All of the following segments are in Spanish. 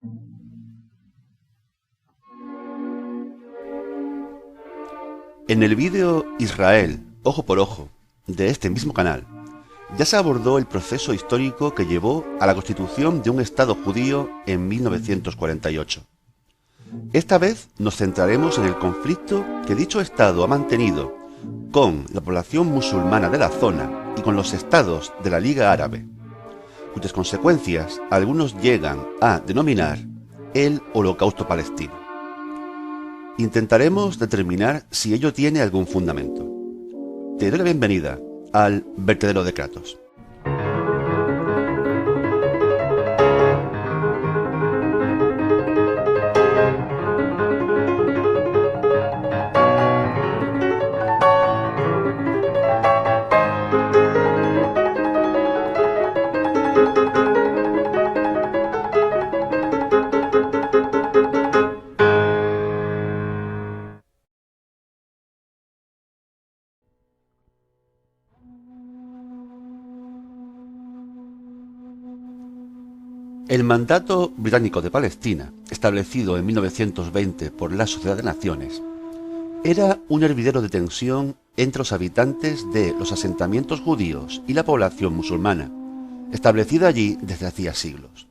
En el vídeo Israel, ojo por ojo, de este mismo canal, ya se abordó el proceso histórico que llevó a la constitución de un Estado judío en 1948. Esta vez nos centraremos en el conflicto que dicho Estado ha mantenido con la población musulmana de la zona y con los estados de la Liga Árabe, cuyas consecuencias algunos llegan a denominar el Holocausto palestino. Intentaremos determinar si ello tiene algún fundamento. Te doy la bienvenida al vertedero de Kratos. El mandato británico de Palestina, establecido en 1920 por la Sociedad de Naciones, era un hervidero de tensión entre los habitantes de los asentamientos judíos y la población musulmana, establecida allí desde hacía siglos.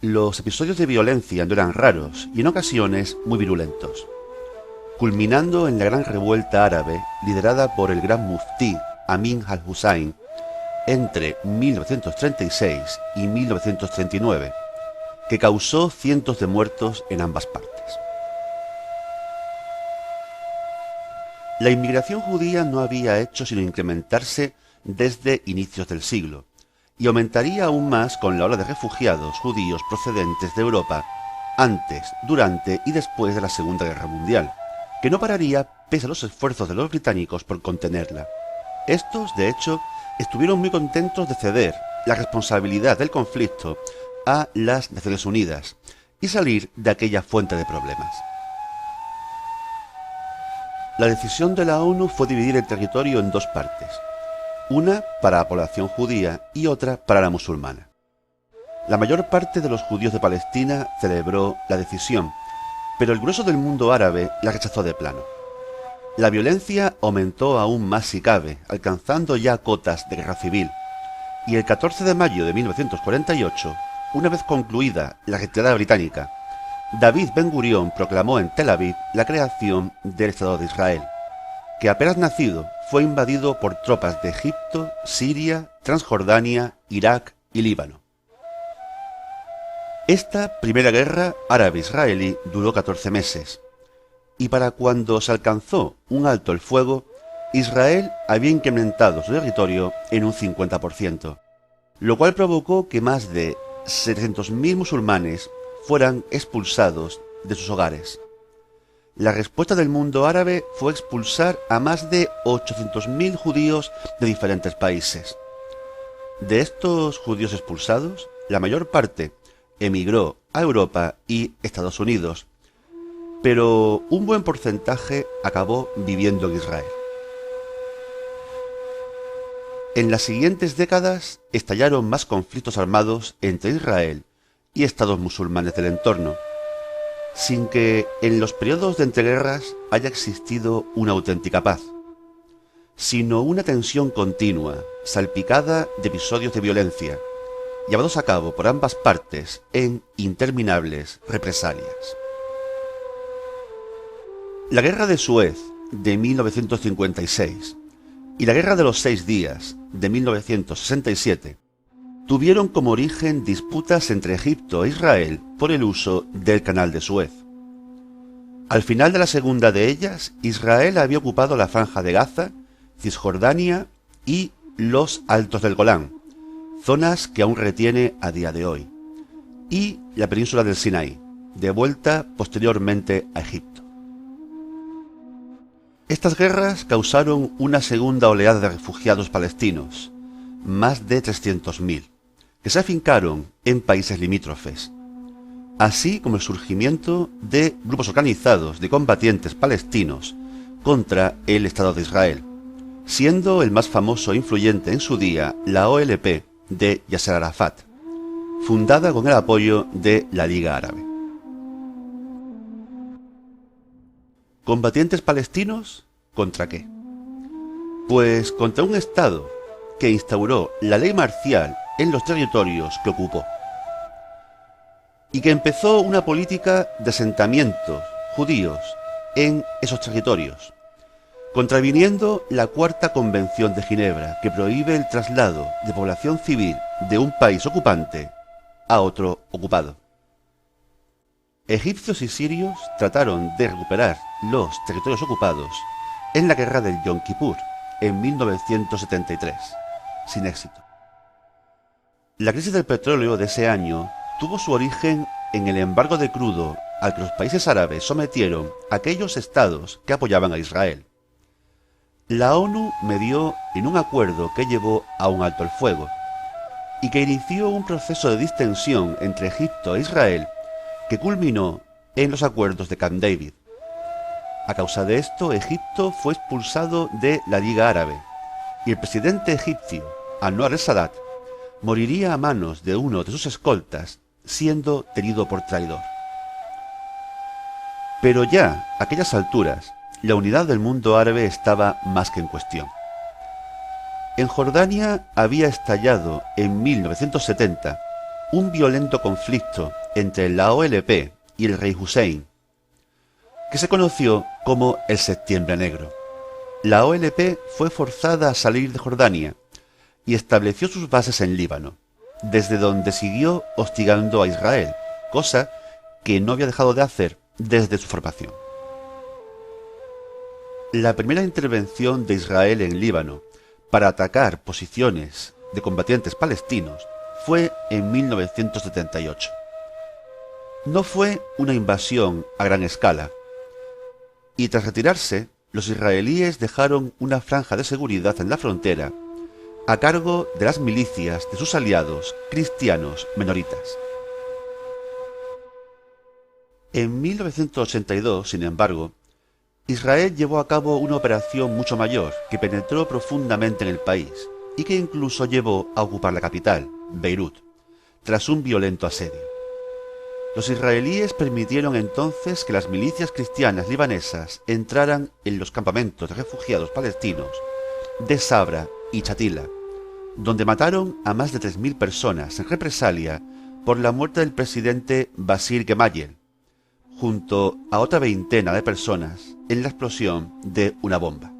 Los episodios de violencia no eran raros y en ocasiones muy virulentos, culminando en la gran revuelta árabe liderada por el gran muftí Amin al-Hussein entre 1936 y 1939, que causó cientos de muertos en ambas partes. La inmigración judía no había hecho sino incrementarse desde inicios del siglo, y aumentaría aún más con la ola de refugiados judíos procedentes de Europa antes, durante y después de la Segunda Guerra Mundial, que no pararía pese a los esfuerzos de los británicos por contenerla. Estos, de hecho, estuvieron muy contentos de ceder la responsabilidad del conflicto a las Naciones Unidas y salir de aquella fuente de problemas. La decisión de la ONU fue dividir el territorio en dos partes, una para la población judía y otra para la musulmana. La mayor parte de los judíos de Palestina celebró la decisión, pero el grueso del mundo árabe la rechazó de plano. La violencia aumentó aún más si cabe, alcanzando ya cotas de guerra civil, y el 14 de mayo de 1948, una vez concluida la retirada británica, David Ben-Gurión proclamó en Tel Aviv la creación del Estado de Israel, que apenas nacido fue invadido por tropas de Egipto, Siria, Transjordania, Irak y Líbano. Esta primera guerra árabe-israelí duró 14 meses, y para cuando se alcanzó un alto el fuego, Israel había incrementado su territorio en un 50%, lo cual provocó que más de 700.000 musulmanes fueran expulsados de sus hogares. La respuesta del mundo árabe fue expulsar a más de 800.000 judíos de diferentes países. De estos judíos expulsados, la mayor parte emigró a Europa y Estados Unidos, pero un buen porcentaje acabó viviendo en Israel. En las siguientes décadas estallaron más conflictos armados entre Israel y estados musulmanes del entorno, sin que en los periodos de entreguerras haya existido una auténtica paz, sino una tensión continua, salpicada de episodios de violencia, llevados a cabo por ambas partes en interminables represalias. La Guerra de Suez de 1956 y la Guerra de los 6 Días de 1967 tuvieron como origen disputas entre Egipto e Israel por el uso del Canal de Suez. Al final de la segunda de ellas, Israel había ocupado la Franja de Gaza, Cisjordania y los Altos del Golán, zonas que aún retiene a día de hoy, y la península del Sinaí, devuelta posteriormente a Egipto. Estas guerras causaron una segunda oleada de refugiados palestinos, más de 300.000, que se afincaron en países limítrofes, así como el surgimiento de grupos organizados de combatientes palestinos contra el Estado de Israel, siendo el más famoso e influyente en su día la OLP de Yasser Arafat, fundada con el apoyo de la Liga Árabe. ¿Combatientes palestinos? ¿Contra qué? Pues contra un Estado que instauró la ley marcial en los territorios que ocupó y que empezó una política de asentamientos judíos en esos territorios, contraviniendo la Cuarta Convención de Ginebra, que prohíbe el traslado de población civil de un país ocupante a otro ocupado. Egipcios y sirios trataron de recuperar los territorios ocupados en la guerra del Yom Kippur en 1973, sin éxito. La crisis del petróleo de ese año tuvo su origen en el embargo de crudo al que los países árabes sometieron a aquellos estados que apoyaban a Israel. La ONU medió en un acuerdo que llevó a un alto el fuego y que inició un proceso de distensión entre Egipto e Israel que culminó en los acuerdos de Camp David. A causa de esto, Egipto fue expulsado de la Liga Árabe y el presidente egipcio, Anwar el-Sadat, moriría a manos de uno de sus escoltas, siendo tenido por traidor. Pero ya a aquellas alturas, la unidad del mundo árabe estaba más que en cuestión. En Jordania había estallado en 1970 un violento conflicto entre la OLP y el rey Hussein, que se conoció como el Septiembre Negro. La OLP fue forzada a salir de Jordania y estableció sus bases en Líbano, desde donde siguió hostigando a Israel, cosa que no había dejado de hacer desde su formación. La primera intervención de Israel en Líbano para atacar posiciones de combatientes palestinos fue en 1978. No fue una invasión a gran escala, y tras retirarse, los israelíes dejaron una franja de seguridad en la frontera a cargo de las milicias de sus aliados cristianos menoritas. En 1982, sin embargo, Israel llevó a cabo una operación mucho mayor que penetró profundamente en el país y que incluso llevó a ocupar la capital, Beirut, tras un violento asedio. Los israelíes permitieron entonces que las milicias cristianas libanesas entraran en los campamentos de refugiados palestinos de Sabra y Chatila, donde mataron a más de 3.000 personas en represalia por la muerte del presidente Basir Gemayel, junto a otra veintena de personas en la explosión de una bomba.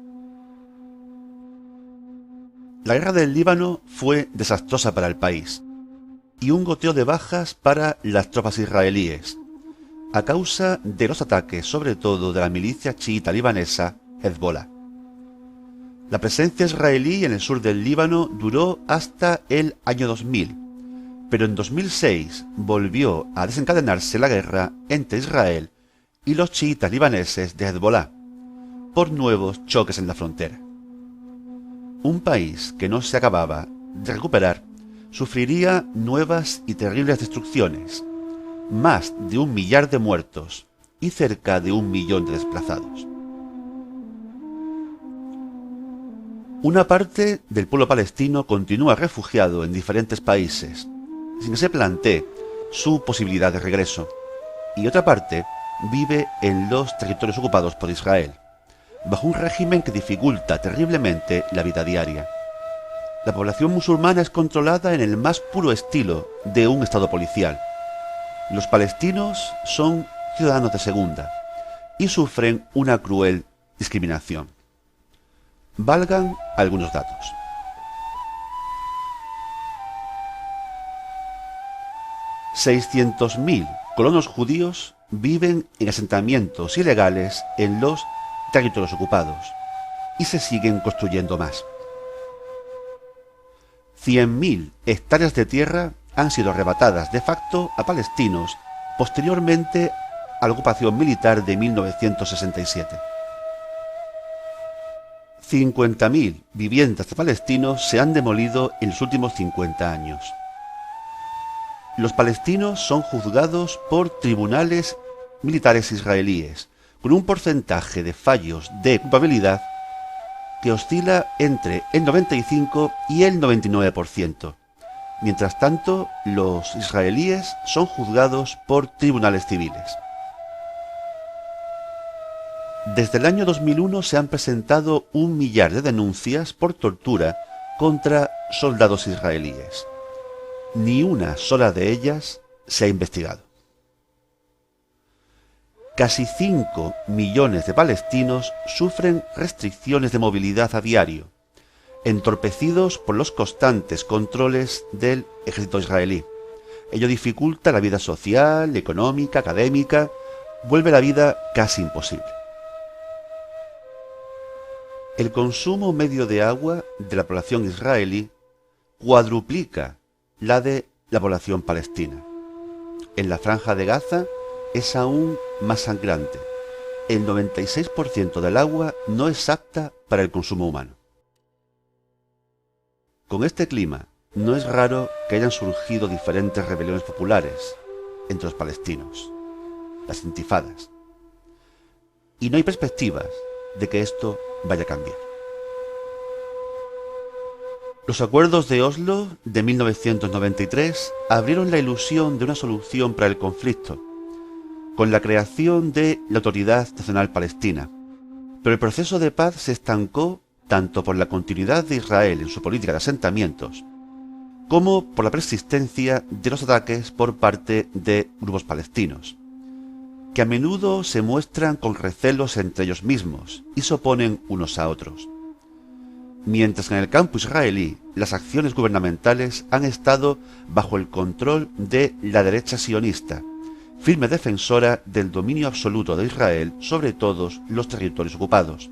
La guerra del Líbano fue desastrosa para el país y un goteo de bajas para las tropas israelíes, a causa de los ataques sobre todo de la milicia chiita libanesa Hezbollah. La presencia israelí en el sur del Líbano duró hasta el año 2000, pero en 2006 volvió a desencadenarse la guerra entre Israel y los chiitas libaneses de Hezbollah, por nuevos choques en la frontera. Un país que no se acababa de recuperar sufriría nuevas y terribles destrucciones, más de 1 millar de muertos y cerca de 1 millón de desplazados. Una parte del pueblo palestino continúa refugiado en diferentes países, sin que se plantee su posibilidad de regreso, y otra parte vive en los territorios ocupados por Israel, bajo un régimen que dificulta terriblemente la vida diaria. La población musulmana es controlada en el más puro estilo de un estado policial. Los palestinos son ciudadanos de segunda y sufren una cruel discriminación. Valgan algunos datos. $600.000 colonos judíos viven en asentamientos ilegales en los territorios ocupados y se siguen construyendo más. 100.000 hectáreas de tierra han sido arrebatadas de facto a palestinos posteriormente a la ocupación militar de 1967. 50.000 viviendas de palestinos se han demolido en los últimos 50 años. Los palestinos son juzgados por tribunales militares israelíes, con un porcentaje de fallos de culpabilidad que oscila entre el 95 y el 99%, Mientras tanto, los israelíes son juzgados por tribunales civiles. Desde el año 2001 se han presentado 1 millar de denuncias por tortura contra soldados israelíes. Ni una sola de ellas se ha investigado. Casi 5 millones de palestinos sufren restricciones de movilidad a diario, entorpecidos por los constantes controles del ejército israelí. Ello dificulta la vida social, económica, académica, vuelve la vida casi imposible. El consumo medio de agua de la población israelí cuadruplica la de la población palestina. En la Franja de Gaza es aún más sangrante. El 96% del agua no es apta para el consumo humano. Con este clima, no es raro que hayan surgido diferentes rebeliones populares entre los palestinos, las intifadas. Y no hay perspectivas de que esto vaya a cambiar. Los acuerdos de Oslo de 1993 abrieron la ilusión de una solución para el conflicto, con la creación de la Autoridad Nacional Palestina. Pero el proceso de paz se estancó tanto por la continuidad de Israel en su política de asentamientos, como por la persistencia de los ataques por parte de grupos palestinos, que a menudo se muestran con recelos entre ellos mismos y se oponen unos a otros. Mientras que en el campo israelí las acciones gubernamentales han estado bajo el control de la derecha sionista, firme defensora del dominio absoluto de Israel sobre todos los territorios ocupados.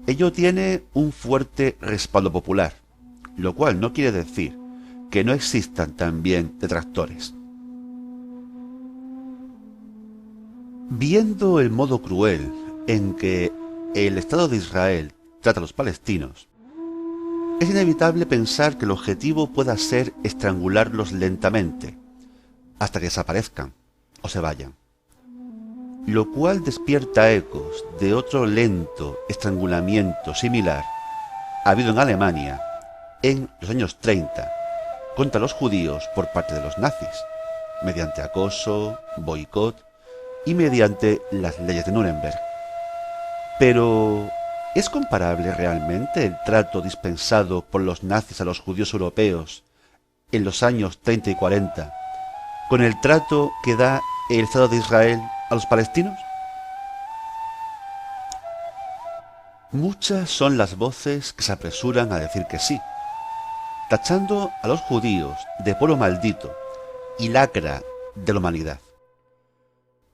Ello tiene un fuerte respaldo popular, lo cual no quiere decir que no existan también detractores. Viendo el modo cruel en que el Estado de Israel trata a los palestinos, es inevitable pensar que el objetivo pueda ser estrangularlos lentamente, hasta que desaparezcan o se vayan, lo cual despierta ecos de otro lento estrangulamiento similar habido en Alemania en los años 30 contra los judíos por parte de los nazis, mediante acoso, boicot y mediante las leyes de Nuremberg. Pero, ¿es comparable realmente el trato dispensado por los nazis a los judíos europeos en los años 30 y 40 con el trato que da el Estado de Israel a los palestinos? Muchas son las voces que se apresuran a decir que sí, tachando a los judíos de pueblo maldito y lacra de la humanidad.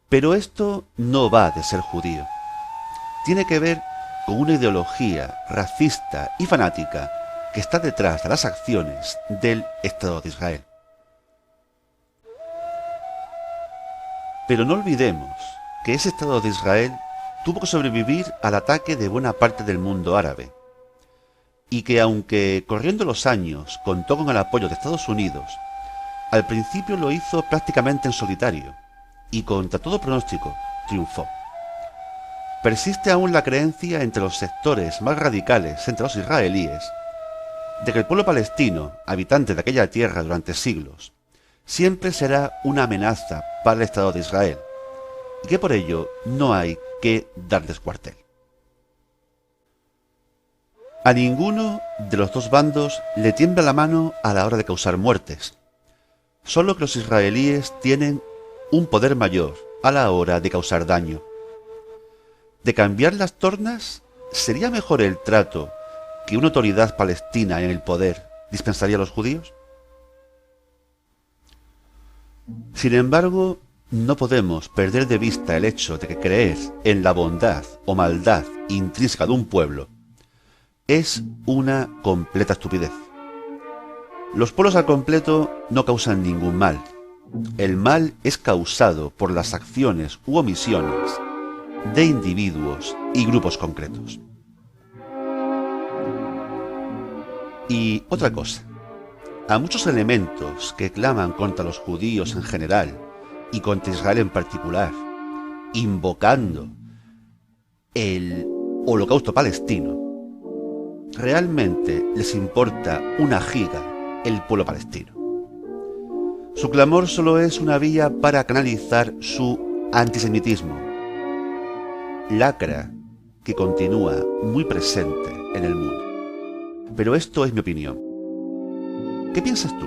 Pero esto no va de ser judío. Tiene que ver con una ideología racista y fanática que está detrás de las acciones del Estado de Israel. Pero no olvidemos que ese Estado de Israel tuvo que sobrevivir al ataque de buena parte del mundo árabe, y que aunque corriendo los años contó con el apoyo de Estados Unidos, al principio lo hizo prácticamente en solitario, y contra todo pronóstico triunfó. Persiste aún la creencia entre los sectores más radicales entre los israelíes de que el pueblo palestino, habitante de aquella tierra durante siglos, siempre será una amenaza para el Estado de Israel, y que por ello no hay que darles cuartel. A ninguno de los dos bandos le tiembla la mano a la hora de causar muertes, solo que los israelíes tienen un poder mayor a la hora de causar daño. De cambiar las tornas, ¿sería mejor el trato que una autoridad palestina en el poder dispensaría a los judíos? Sin embargo, no podemos perder de vista el hecho de que creer en la bondad o maldad intrínseca de un pueblo es una completa estupidez. Los pueblos al completo no causan ningún mal. El mal es causado por las acciones u omisiones de individuos y grupos concretos. Y otra cosa, a muchos elementos que claman contra los judíos en general y contra Israel en particular, invocando el holocausto palestino, realmente les importa una giga el pueblo palestino. Su clamor solo es una vía para canalizar su antisemitismo, lacra que continúa muy presente en el mundo. Pero esto es mi opinión. ¿Qué piensas tú?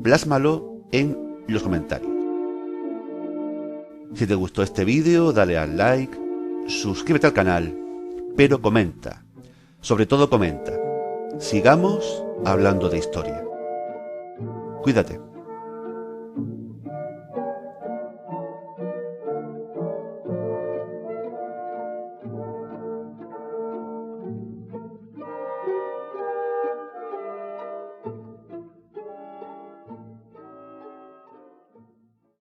Plásmalo en los comentarios. Si te gustó este vídeo, dale al like, suscríbete al canal, pero comenta. Sobre todo comenta. Sigamos hablando de historia. Cuídate.